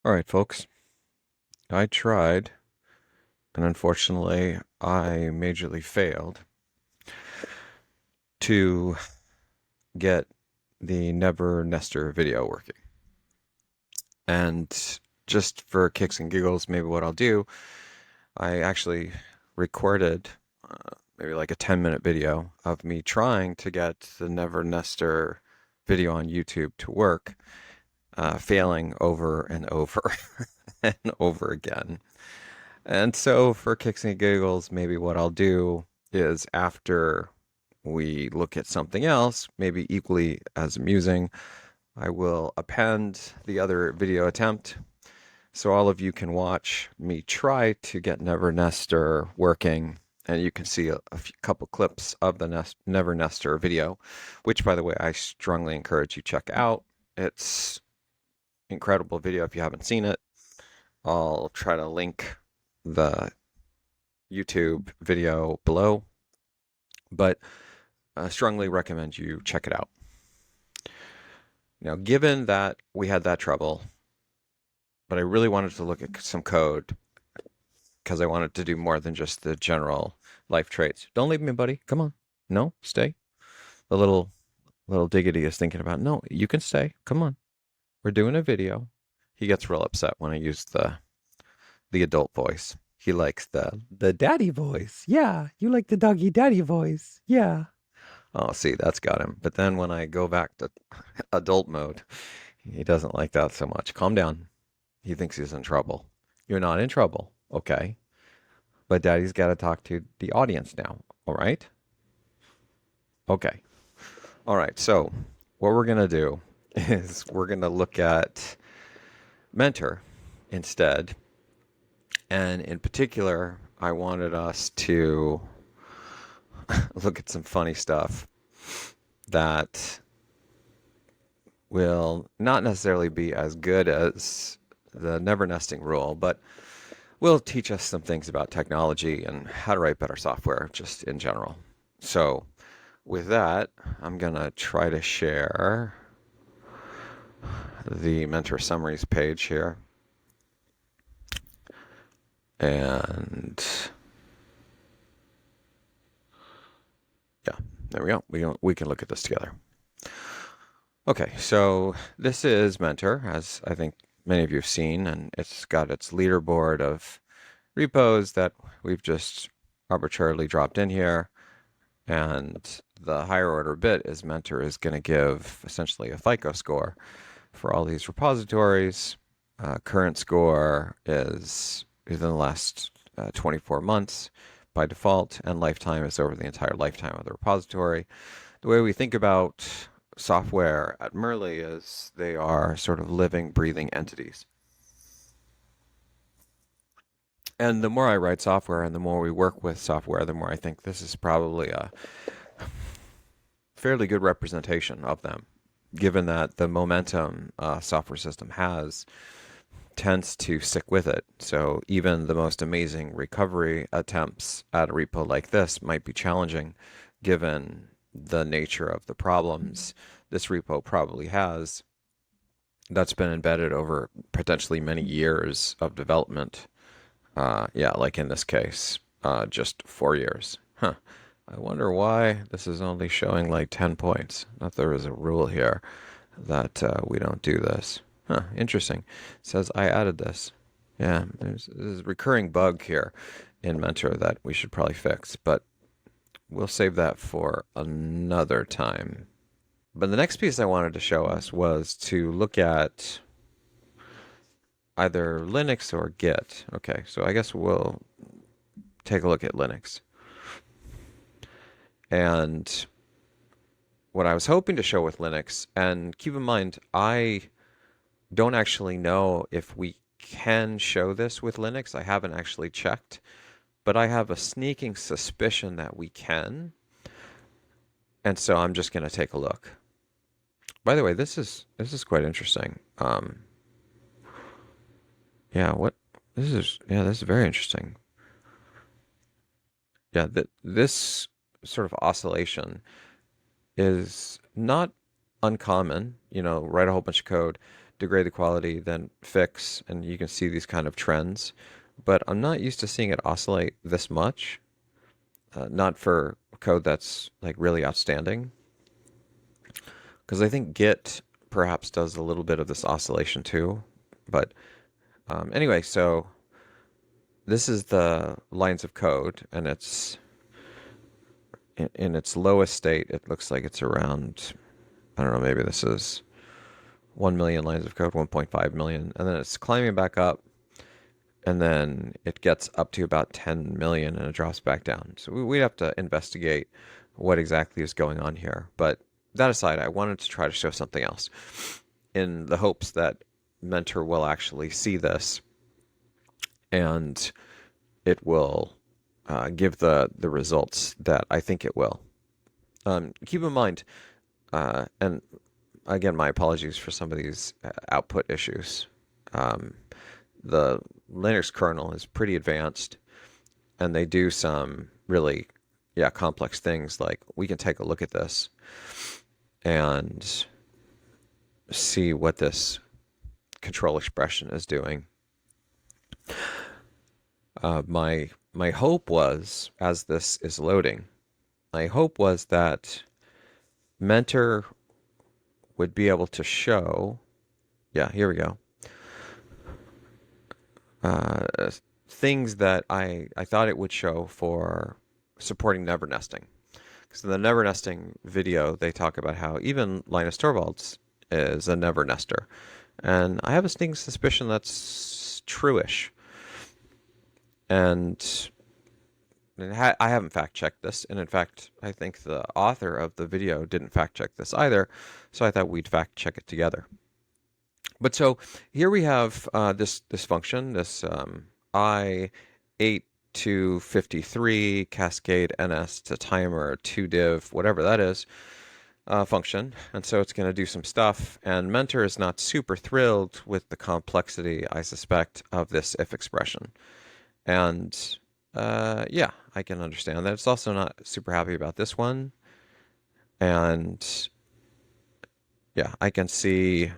All right, folks. I tried, and unfortunately, I majorly failed to get the Never Nester video working. And just for kicks and giggles, maybe what I'll do, I actually recorded maybe like a 10-minute video of me trying to get the Never Nester video on YouTube to work, failing over and over and over again. And so for kicks and giggles, maybe what I'll do is after we look at something else, maybe equally as amusing, I will append the other video attempt so all of you can watch me try to get Never Nester working. And you can see a couple clips of the Never Nester video, which, by the way, I strongly encourage you check out. It's incredible video if you haven't seen it. I'll try to link the YouTube video below, but I strongly recommend you check it out. Now, given that we had that trouble, but I really wanted to look at some code because I wanted to do more than just the general life traits. Don't leave me, buddy. Come on. No, stay. The little diggity is thinking about, no, you can stay. Come on. We're doing a video. He gets real upset when I use the adult voice. He likes the daddy voice. Yeah, you like the doggy daddy voice. Yeah. Oh, see, that's got him. But then when I go back to adult mode, he doesn't like that so much. Calm down. He thinks he's in trouble. You're not in trouble, okay? But daddy's got to talk to the audience now, all right? Okay. All right, so what we're going to do is we're going to look at Mentor instead. And in particular, I wanted us to look at some funny stuff that will not necessarily be as good as the never nesting rule, but will teach us some things about technology and how to write better software just in general. So with that, I'm going to try to share the Mentor Summaries page here. And yeah, there we go. We can look at this together. Okay, so this is Mentor, as I think many of you have seen, and it's got its leaderboard of repos that we've just arbitrarily dropped in here. And the higher order bit is Mentor is going to give essentially a FICO score for all these repositories. Current score is within the last 24 months by default, and lifetime is over the entire lifetime of the repository. The way we think about software at Merly is they are sort of living, breathing entities. And the more I write software and the more we work with software, the more I think this is probably a fairly good representation of them, given that the momentum software system has tends to stick with it. So even the most amazing recovery attempts at a repo like this might be challenging given the nature of the problems this repo probably has that's been embedded over potentially many years of development. Yeah, like in this case, just 4 years. Huh. I wonder why this is only showing like 10 points. Not there is a rule here that we don't do this. Huh, interesting. It says I added this. Yeah, there's a recurring bug here in Mentor that we should probably fix, but we'll save that for another time. But the next piece I wanted to show us was to look at either Linux or Git. Okay, so I guess we'll take a look at Linux. And what I was hoping to show with Linux, and keep in mind, I don't actually know if we can show this with Linux. I haven't actually checked, but I have a sneaking suspicion that we can. And so I'm just going to take a look. By the way, this is quite interesting. Yeah, this is very interesting. Yeah, this sort of oscillation is not uncommon. You know, write a whole bunch of code, degrade the quality, then fix, and you can see these kind of trends. But I'm not used to seeing it oscillate this much. Not for code that's like really outstanding. Because I think Git perhaps does a little bit of this oscillation too. But anyway, so this is the lines of code, and it's in its lowest state. It looks like it's around, I don't know, maybe this is 1 million lines of code, 1.5 million, and then it's climbing back up, and then it gets up to about 10 million and it drops back down. So we'd have to investigate what exactly is going on here. But that aside, I wanted to try to show something else in the hopes that Mentor will actually see this and it will give the results that I think it will. Keep in mind, and again, my apologies for some of these output issues. The Linux kernel is pretty advanced, and they do some really, complex things. Like, we can take a look at this and see what this control expression is doing. My hope was, as this is loading, my hope was that Mentor would be able to show, here we go, things that I thought it would show for supporting never nesting. Because in the never nesting video, they talk about how even Linus Torvalds is a never nester. And I have a sneaking suspicion that's true-ish. And I haven't fact-checked this. And in fact, I think the author of the video didn't fact-check this either. So I thought we'd fact-check it together. But so here we have this function, this I8 to53 cascade ns to timer to div, whatever that is, function. And so it's going to do some stuff. And Mentor is not super thrilled with the complexity, I suspect, of this if expression. And I can understand that. It's also not super happy about this one. And I can see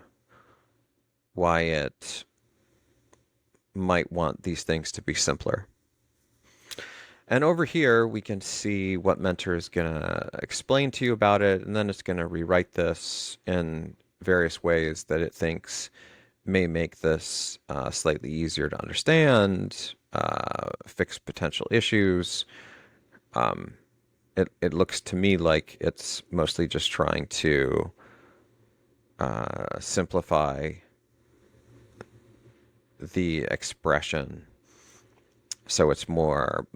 why it might want these things to be simpler. And over here, we can see what Mentor is going to explain to you about it, and then it's going to rewrite this in various ways that it thinks may make this slightly easier to understand, fix potential issues. It looks to me like it's mostly just trying to simplify the expression so it's more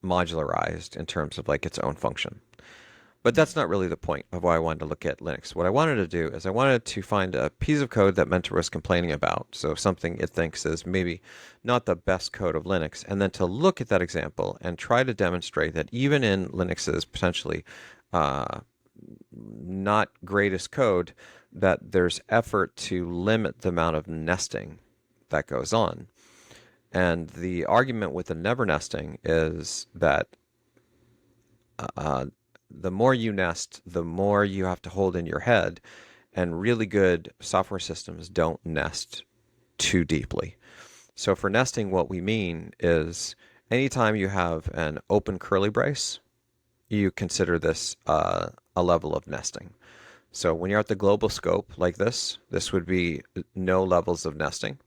modularized in terms of like its own function. But that's not really the point of why I wanted to look at Linux. What I wanted to do is I wanted to find a piece of code that Mentor was complaining about, so something it thinks is maybe not the best code of Linux, and then to look at that example and try to demonstrate that even in Linux's potentially not greatest code, that there's effort to limit the amount of nesting that goes on. And the argument with the never nesting is that the more you nest, the more you have to hold in your head, and really good software systems don't nest too deeply. So for nesting, what we mean is anytime you have an open curly brace, you consider this a level of nesting. So when you're at the global scope like this would be no levels of nesting.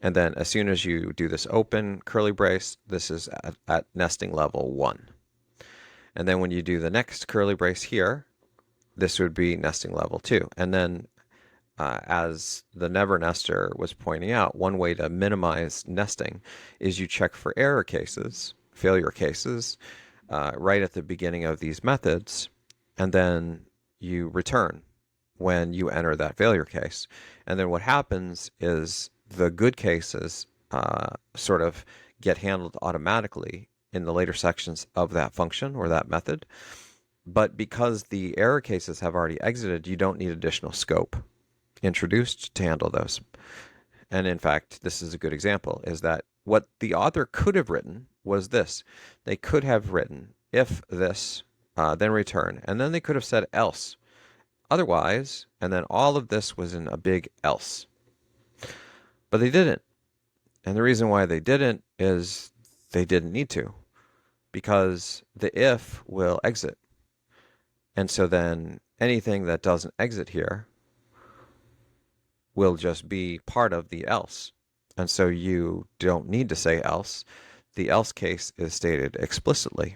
And then as soon as you do this open curly brace, this is at nesting level 1. And then when you do the next curly brace here, this would be nesting level 2. And then as the never nester was pointing out, one way to minimize nesting is you check for error cases, failure cases, right at the beginning of these methods, and then you return when you enter that failure case. And then what happens is the good cases sort of get handled automatically in the later sections of that function or that method. But because the error cases have already exited, you don't need additional scope introduced to handle those. And in fact, this is a good example, is that what the author could have written was this. They could have written if this, then return, and then they could have said else. Otherwise, and then all of this was in a big else. But they didn't. And the reason why they didn't is they didn't need to, because the if will exit. And so then anything that doesn't exit here will just be part of the else. And so you don't need to say else. The else case is stated explicitly,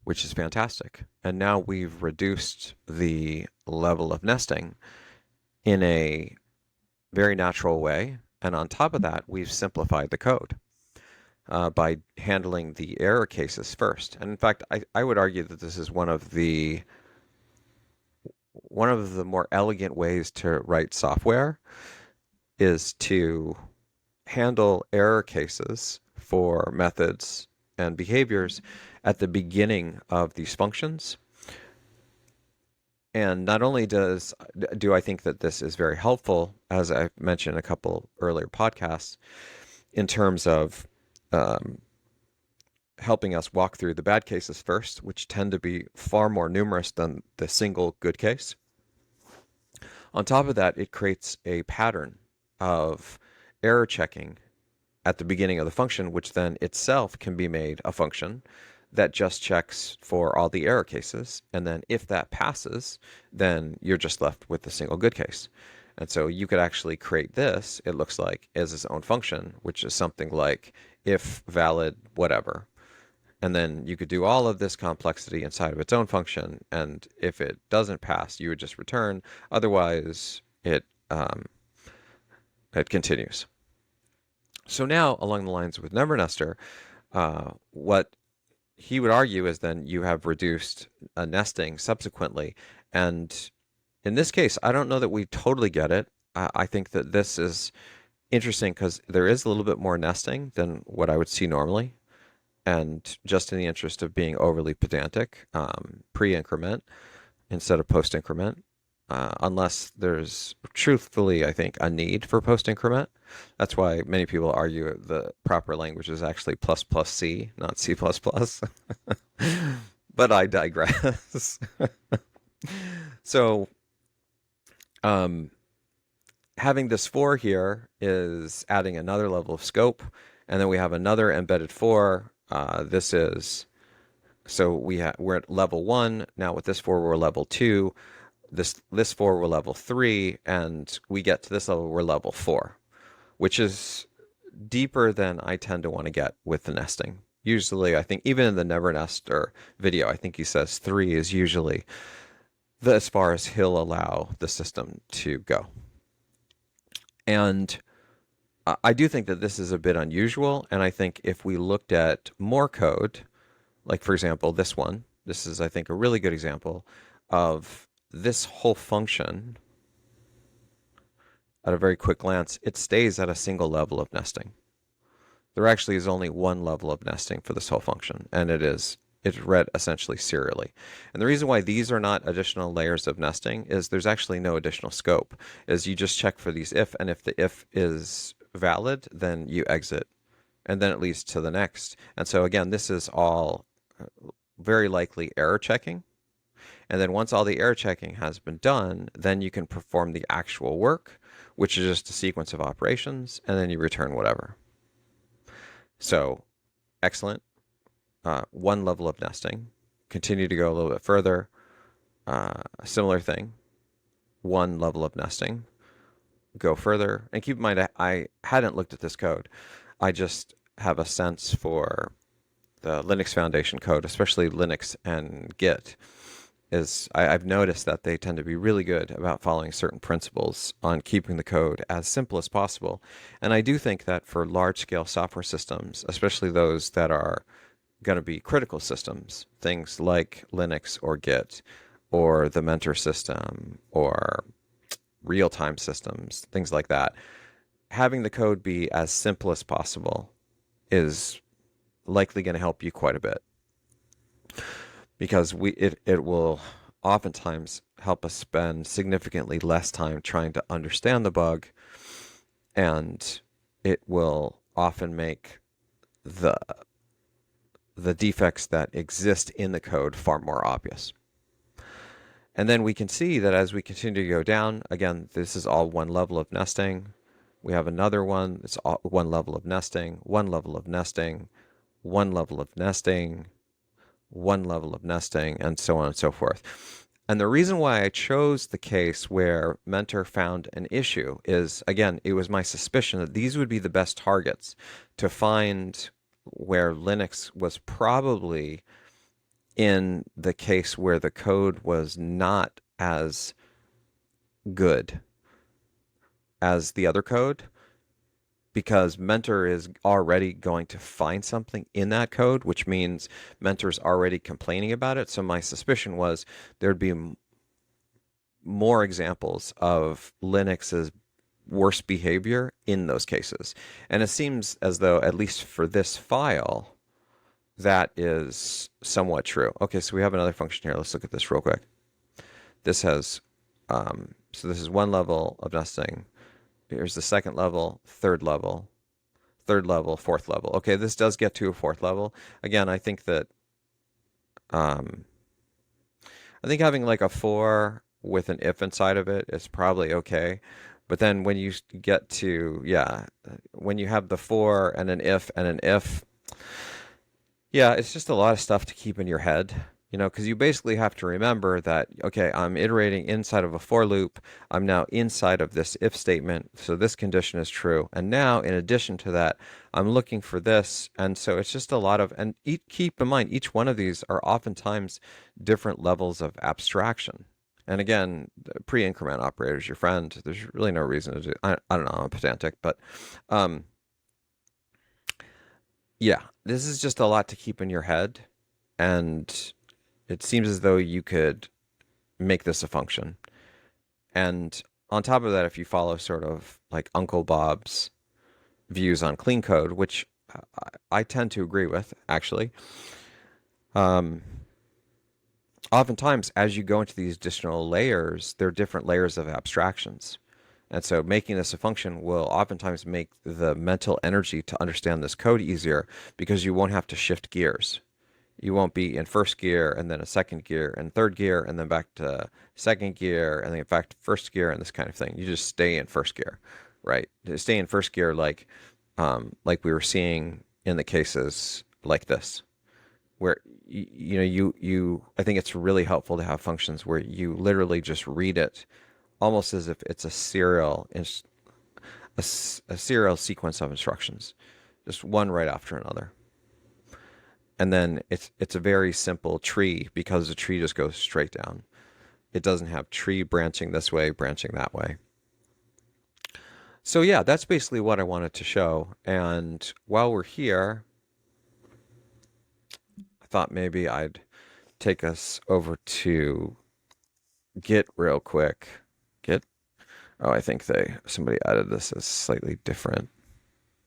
which is fantastic. And now we've reduced the level of nesting in a very natural way. And on top of that, we've simplified the code by handling the error cases first. And in fact, I would argue that this is one of the more elegant ways to write software is to handle error cases for methods and behaviors at the beginning of these functions. And not only do I think that this is very helpful, as I've mentioned in a couple earlier podcasts, in terms of helping us walk through the bad cases first, which tend to be far more numerous than the single good case. On top of that, it creates a pattern of error checking at the beginning of the function, which then itself can be made a function that just checks for all the error cases. And then if that passes, then you're just left with the single good case. And so you could actually create this, it looks like, as its own function, which is something like if valid whatever. And then you could do all of this complexity inside of its own function. And if it doesn't pass, you would just return. Otherwise, it continues. So now, along the lines with Never Nester, what he would argue is then you have reduced nesting subsequently. And in this case, I don't know that we totally get it. I think that this is interesting because there is a little bit more nesting than what I would see normally. And just in the interest of being overly pedantic, pre-increment instead of post-increment, unless there's truthfully, I think, a need for post-increment. That's why many people argue the proper language is actually ++C, not C++. But I digress. So having this for here is adding another level of scope. And then we have another embedded for. This is, so we're at level 1. Now with this for, we're level 2. This for, we're level 3. And we get to this level, we're level 4, which is deeper than I tend to want to get with the nesting. Usually, I think even in the Never Nester video, I think he says 3 is usually as far as he'll allow the system to go. And I do think that this is a bit unusual, and I think if we looked at more code, like for example, this one, this is, I think, a really good example of this whole function. At a very quick glance, it stays at a single level of nesting. There actually is only one level of nesting for this whole function, and it's read essentially serially. And the reason why these are not additional layers of nesting is there's actually no additional scope, is you just check for these if, and if the if is valid, then you exit, and then it leads to the next. And so again, this is all very likely error checking. And then once all the error checking has been done, then you can perform the actual work, which is just a sequence of operations, and then you return whatever. So excellent. One level of nesting. Continue to go a little bit further. Similar thing. One level of nesting. Go further. And keep in mind, I hadn't looked at this code. I just have a sense for the Linux Foundation code, especially Linux and Git. I've noticed that they tend to be really good about following certain principles on keeping the code as simple as possible. And I do think that for large-scale software systems, especially those that are going to be critical systems, things like Linux or Git or the Mentor system or real-time systems, things like that, having the code be as simple as possible is likely going to help you quite a bit, because it will oftentimes help us spend significantly less time trying to understand the bug, and it will often make the defects that exist in the code far more obvious. And then we can see that as we continue to go down, again, this is all one level of nesting. We have another one. It's one level of nesting, one level of nesting, one level of nesting, one level of nesting, and so on and so forth. And the reason why I chose the case where Mentor found an issue is, again, it was my suspicion that these would be the best targets to find where Linux was probably in the case where the code was not as good as the other code, because Mentor is already going to find something in that code, which means Mentor's already complaining about it. So my suspicion was there'd be more examples of Linux's worst behavior in those cases. And it seems as though, at least for this file, that is somewhat true. Okay, so we have another function here. Let's look at this real quick. This has, so this is one level of nesting. Here's the second level, third level, fourth level. Okay, this does get to a fourth level. Again, I think that, I think having like a for with an if inside of it is probably okay. But then when you get to, yeah, when you have the for and an if, yeah, it's just a lot of stuff to keep in your head, because you basically have to remember that, okay, I'm iterating inside of a for loop. I'm now inside of this if statement. So this condition is true. And now, in addition to that, I'm looking for this. And so it's just a lot of, and keep in mind, each one of these are oftentimes different levels of abstraction. And again, pre-increment operator is your friend. There's really no reason to do, I don't know, I'm pedantic, but, yeah, this is just a lot to keep in your head, and it seems as though you could make this a function. And on top of that, if you follow sort of like Uncle Bob's views on clean code, which I tend to agree with, actually, oftentimes as you go into these additional layers, there are different layers of abstractions. And so making this a function will oftentimes make the mental energy to understand this code easier, because you won't have to shift gears. You won't be in first gear and then a second gear and third gear and then back to second gear and then back to first gear and this kind of thing. You just stay in first gear, right? Stay in first gear like we were seeing in the cases like this, where you I think it's really helpful to have functions where you literally just read it almost as if it's a serial sequence of instructions, just one right after another. And then it's a very simple tree, because the tree just goes straight down. It doesn't have tree branching this way, branching that way. So yeah, that's basically what I wanted to show. And while we're here, I thought maybe I'd take us over to Git real quick. Git? Oh, I think somebody added this as slightly different.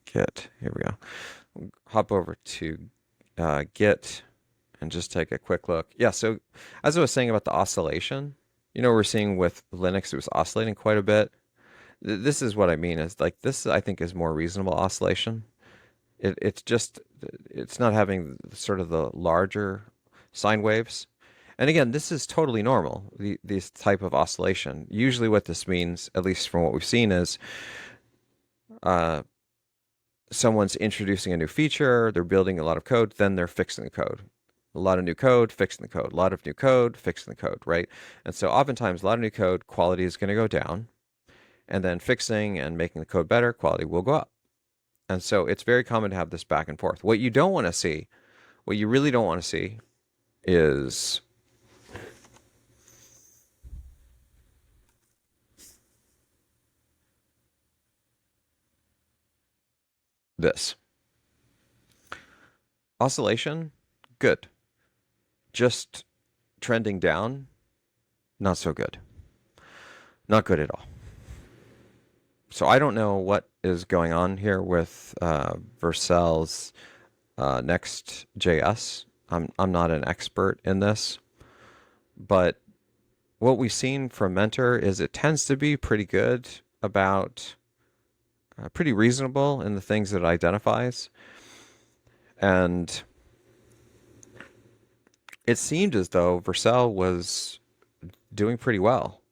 Git. Here we go. Hop over to Git and just take a quick look. Yeah, so as I was saying about the oscillation, we're seeing with Linux, it was oscillating quite a bit. This is what I mean, is like this, I think, is more reasonable oscillation. It's not having sort of the larger sine waves. And again, this is totally normal, this type of oscillation. Usually what this means, at least from what we've seen, is someone's introducing a new feature, they're building a lot of code, then they're fixing the code. A lot of new code, fixing the code. A lot of new code, fixing the code, right? And so oftentimes a lot of new code, quality is going to go down. And then fixing and making the code better, quality will go up. And so it's very common to have this back and forth. What you don't want to see, what you really don't want to see, is this. Oscillation, good. Just trending down, not so good. Not good at all. So I don't know what is going on here with Vercel's Next.js. I'm not an expert in this, but what we've seen from Mentor is it tends to be pretty good about, pretty reasonable in the things that it identifies. And it seemed as though Vercel was doing pretty well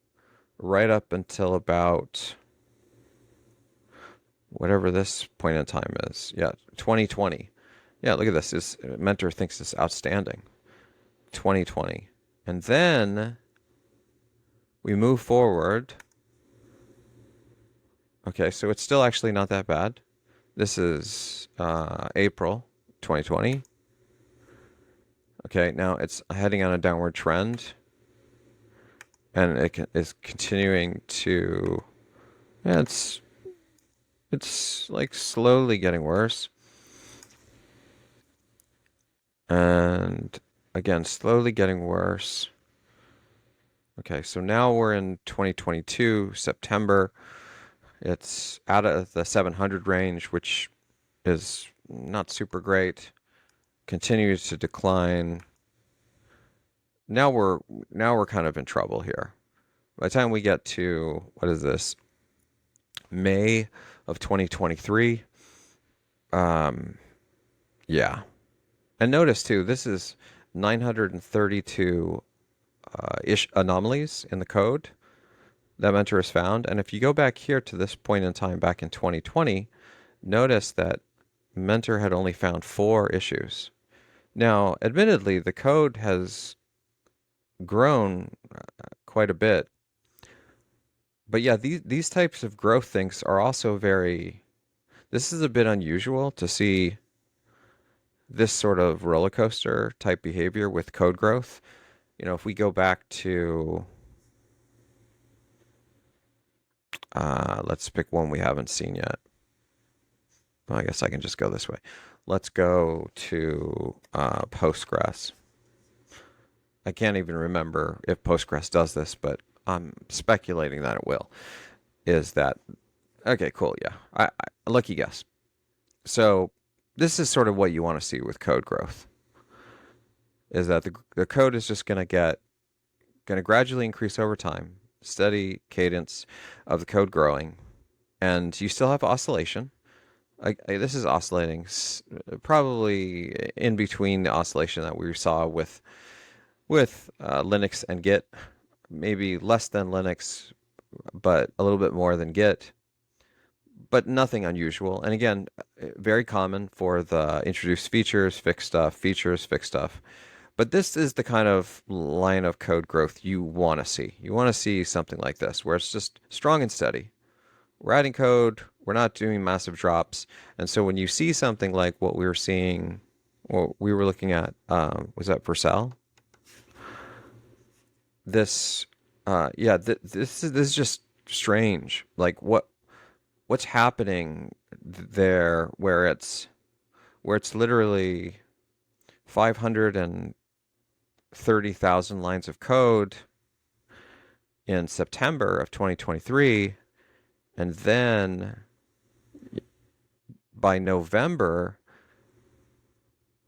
right up until about whatever this point in time is. Yeah, 2020. Yeah, look at this. This mentor thinks it's outstanding. 2020. And then we move forward. Okay, so it's still actually not that bad. This is April 2020. Okay, now it's heading on a downward trend, and it is continuing to. Yeah, it's like slowly getting worse, and again slowly getting worse. Okay, so now we're in 2022 September. It's out of the 700 range, which is not super great. Continues to decline. Now we're kind of in trouble here. By the time we get to what is this? May of 2023. Yeah. And notice too, this is 932 ish anomalies in the code that Mentor has found. And if you go back here to this point in time back in 2020, notice that Mentor had only found 4 issues. Now, admittedly, the code has grown quite a bit. But yeah, these types of growth things are also very. This is a bit unusual to see this sort of roller coaster type behavior with code growth. You know, if we go back to, let's pick one we haven't seen yet. Well, I guess I can just go this way. Let's go to Postgres. I can't even remember if Postgres does this, but I'm speculating that it will. Is that okay? Cool. Yeah, lucky guess. So this is sort of what you want to see with code growth. Is that the code is just going to gradually increase over time, steady cadence of the code growing, and you still have oscillation. This is oscillating probably in between the oscillation that we saw with Linux and Git, maybe less than Linux, but a little bit more than Git, but nothing unusual. And again, very common for the introduced features, fix stuff, features, fix stuff. But this is the kind of line of code growth you want to see. You want to see something like this, where it's just strong and steady. We're adding code, we're not doing massive drops. And so when you see something like what we were seeing, or we were looking at, was that Vercel? This, this is just strange. Like what's happening there, where it's literally 530,000 lines of code in September of 2023, and then by November,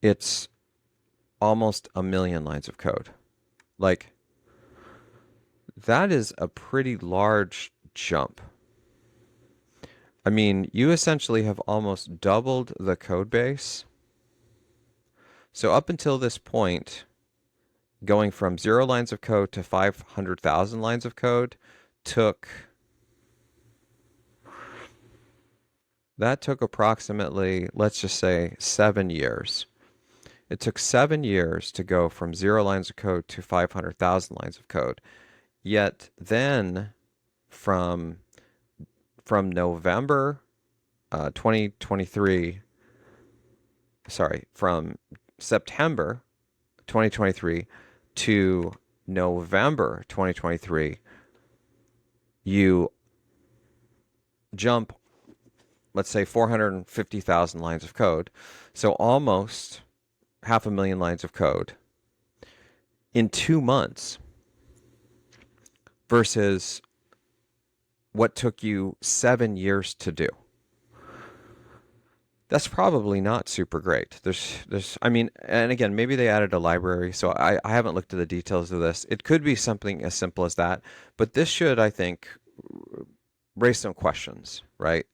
it's almost 1 million lines of code. Like, that is a pretty large jump. I mean, you essentially have almost doubled the code base. So up until this point, going from 0 lines of code to 500,000 lines of code took approximately, let's just say, 7 years. It took 7 years to go from 0 lines of code to 500,000 lines of code. Yet then, from November 2023, sorry, from September 2023 to November 2023, you jump, let's say, 450,000 lines of code. So almost 500,000 lines of code in 2 months versus what took you 7 years to do. That's probably not super great. I mean, and again, maybe they added a library, so I haven't looked at the details of this. It could be something as simple as that, but this should, I think, raise some questions, right?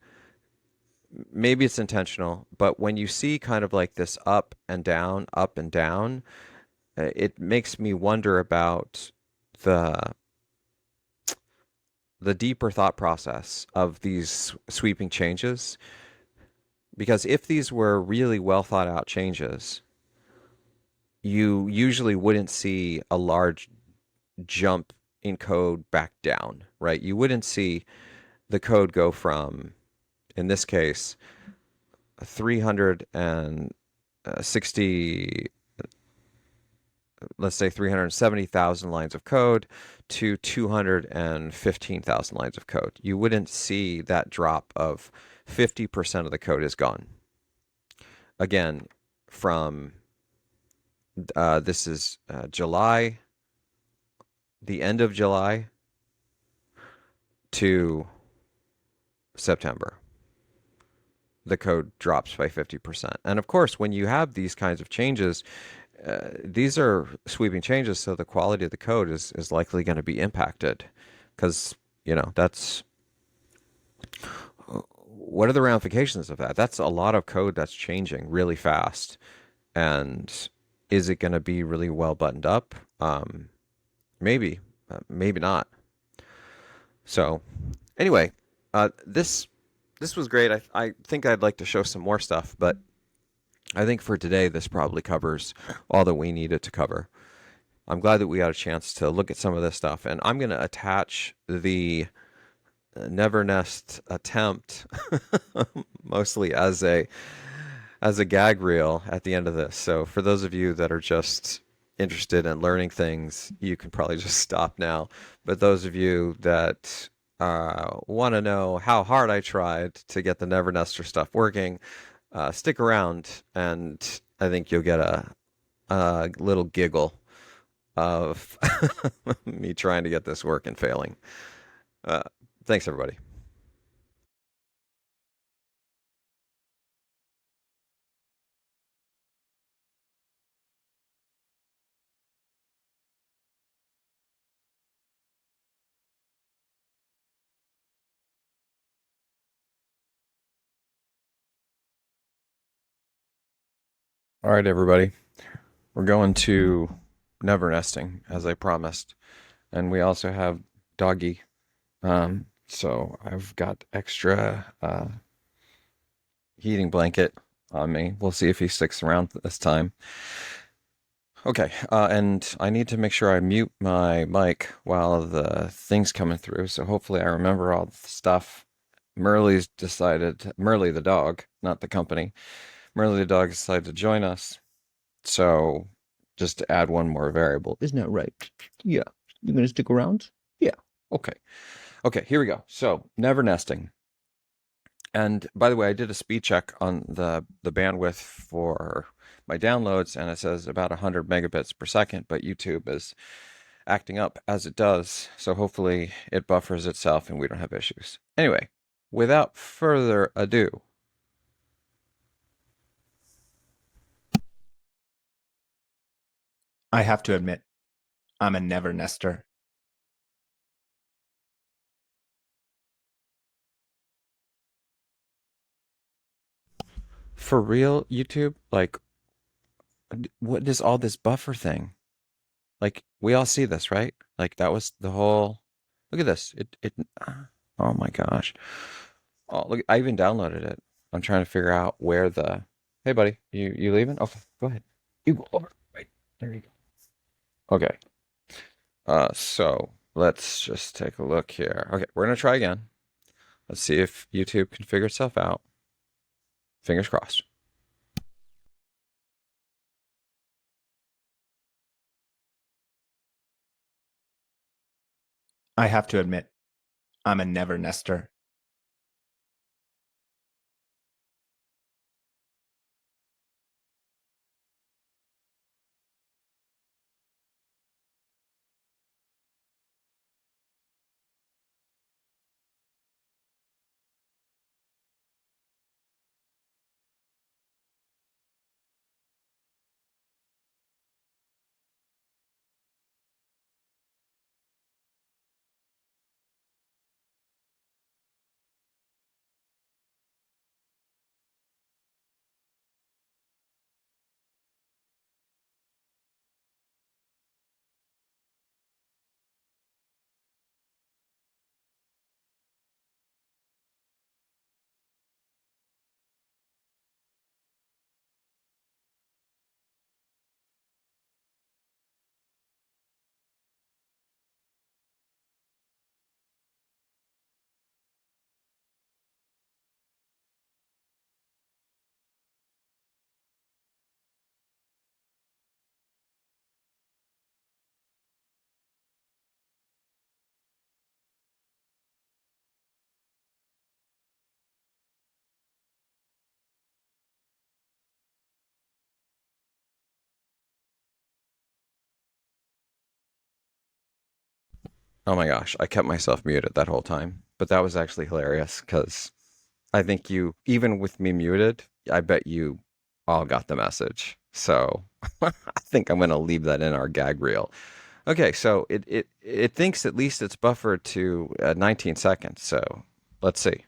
Maybe it's intentional, but when you see kind of like this up and down, it makes me wonder about the the deeper thought process of these sweeping changes. Because if these were really well thought out changes, you usually wouldn't see a large jump in code back down, right? You wouldn't see the code go from, in this case, 360, let's say 370,000 lines of code to 215,000 lines of code. You wouldn't see that drop of 50% of the code is gone. Again, from this is July, the end of July to September. The code drops by 50%. And of course, when you have these kinds of changes, these are sweeping changes, so the quality of the code is likely going to be impacted because, that's what are the ramifications of that? That's a lot of code that's changing really fast. And is it going to be really well buttoned up? Maybe, maybe not. So, anyway, this was great. I think I'd like to show some more stuff, but I think for today this probably covers all that we needed to cover. I'm glad that we got a chance to look at some of this stuff, and I'm going to attach the Never Nest attempt mostly as a gag reel at the end of this. So for those of you that are just interested in learning things, you can probably just stop now. But those of you that want to know how hard I tried to get the Never Nester stuff working, stick around, and I think you'll get a little giggle of me trying to get this work and failing. Uh, thanks, everybody. All right, everybody. We're going to never nesting, as I promised. And we also have doggy. So I've got extra heating blanket on me. We'll see if he sticks around this time. Okay, and I need to make sure I mute my mic while the thing's coming through. So hopefully I remember all the stuff. Murley's decided, Murley the dog, not the company. Murley the dog decided to join us. So just to add one more variable. Isn't that right? Yeah. You're going to stick around? Yeah. Okay. Okay, here we go. So never nesting. And by the way, I did a speed check on the bandwidth for my downloads, and it says about 100 megabits per second, but YouTube is acting up as it does. So hopefully it buffers itself and we don't have issues. Anyway, without further ado, I have to admit, I'm a never nester. for real, YouTube, like, what is all this buffer thing? Like, we all see this, right? Like, that was the whole. Look at this. Oh my gosh. Oh, look, I even downloaded it. I'm trying to figure out where the. Hey, buddy, you leaving? Okay, go ahead. You go over. Right there you go. Okay. So let's just take a look here. Okay, we're gonna try again. Let's see if YouTube can figure itself out. Fingers crossed. I have to admit, I'm a never nester. Oh my gosh, I kept myself muted that whole time. But that was actually hilarious because I think you, even with me muted, I bet you all got the message. So I think I'm going to leave that in our gag reel. Okay, so it thinks at least it's buffered to 19 seconds. So let's see.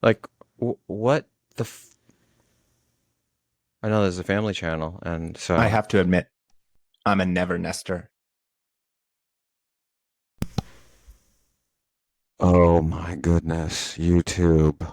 Like, what the? I know there's a family channel, and I so have to admit, I'm a never nester. oh my goodness, YouTube.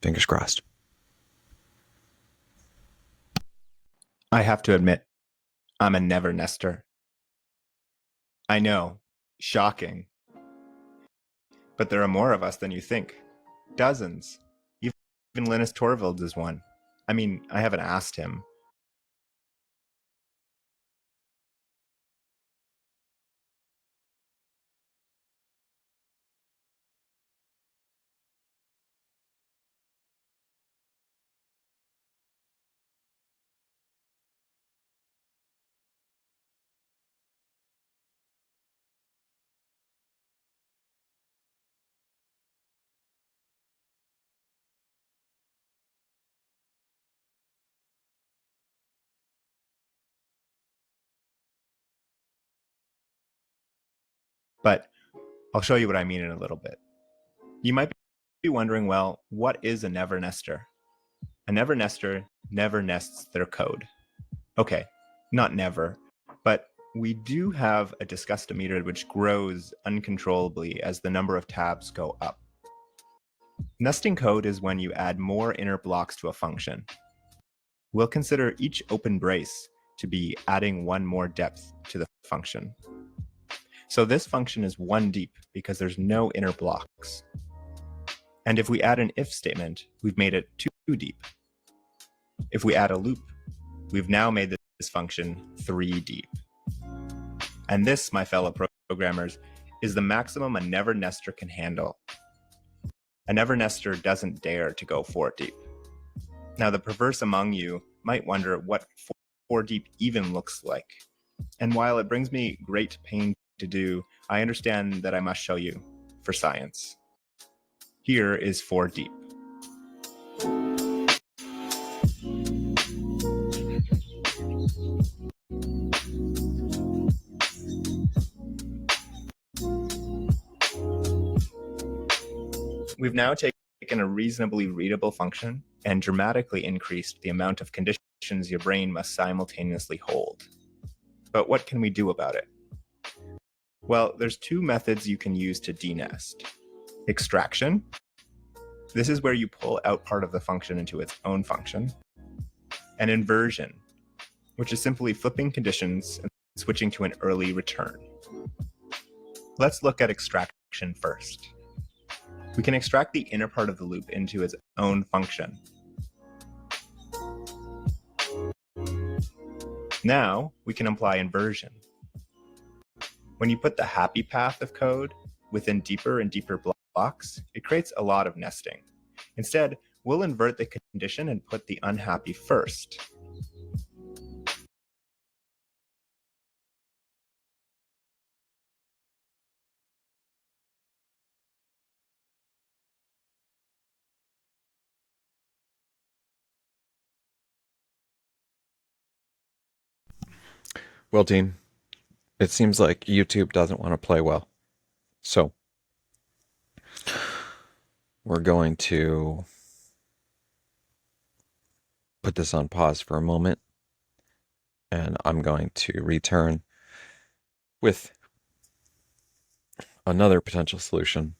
Fingers crossed. I have to admit, I'm a never nester. I know, shocking, but there are more of us than you think. Dozens. Even Linus Torvalds is one. I mean, I haven't asked him. But I'll show you what I mean in a little bit. You might be wondering, well, what is a never nester? A never nester never nests their code. Okay, not never, but we do have a disgustometer which grows uncontrollably as the number of tabs go up. Nesting code is when you add more inner blocks to a function. We'll consider each open brace to be adding one more depth to the function. So this function is one deep because there's no inner blocks. And if we add an if statement, we've made it two deep. If we add a loop, we've now made this function 3 deep. And this, my fellow programmers, is the maximum a never nester can handle. A never nester doesn't dare to go 4 deep. Now, the perverse among you might wonder what 4 deep even looks like. And while it brings me great pain to do, I understand that I must show you for science. Here is 4 deep. We've now taken a reasonably readable function and dramatically increased the amount of conditions your brain must simultaneously hold. But what can we do about it? Well, there's 2 methods you can use to denest. Extraction. This is where you pull out part of the function into its own function. And inversion, which is simply flipping conditions and switching to an early return. Let's look at extraction first. We can extract the inner part of the loop into its own function. Now we can apply inversion. When you put the happy path of code within deeper and deeper blocks, it creates a lot of nesting. Instead, we'll invert the condition and put the unhappy first. Well, Dean, it seems like YouTube doesn't want to play well. So we're going to put this on pause for a moment, and I'm going to return with another potential solution,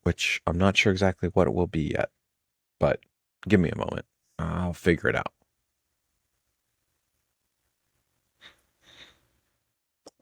which I'm not sure exactly what it will be yet. but give me a moment. I'll figure it out.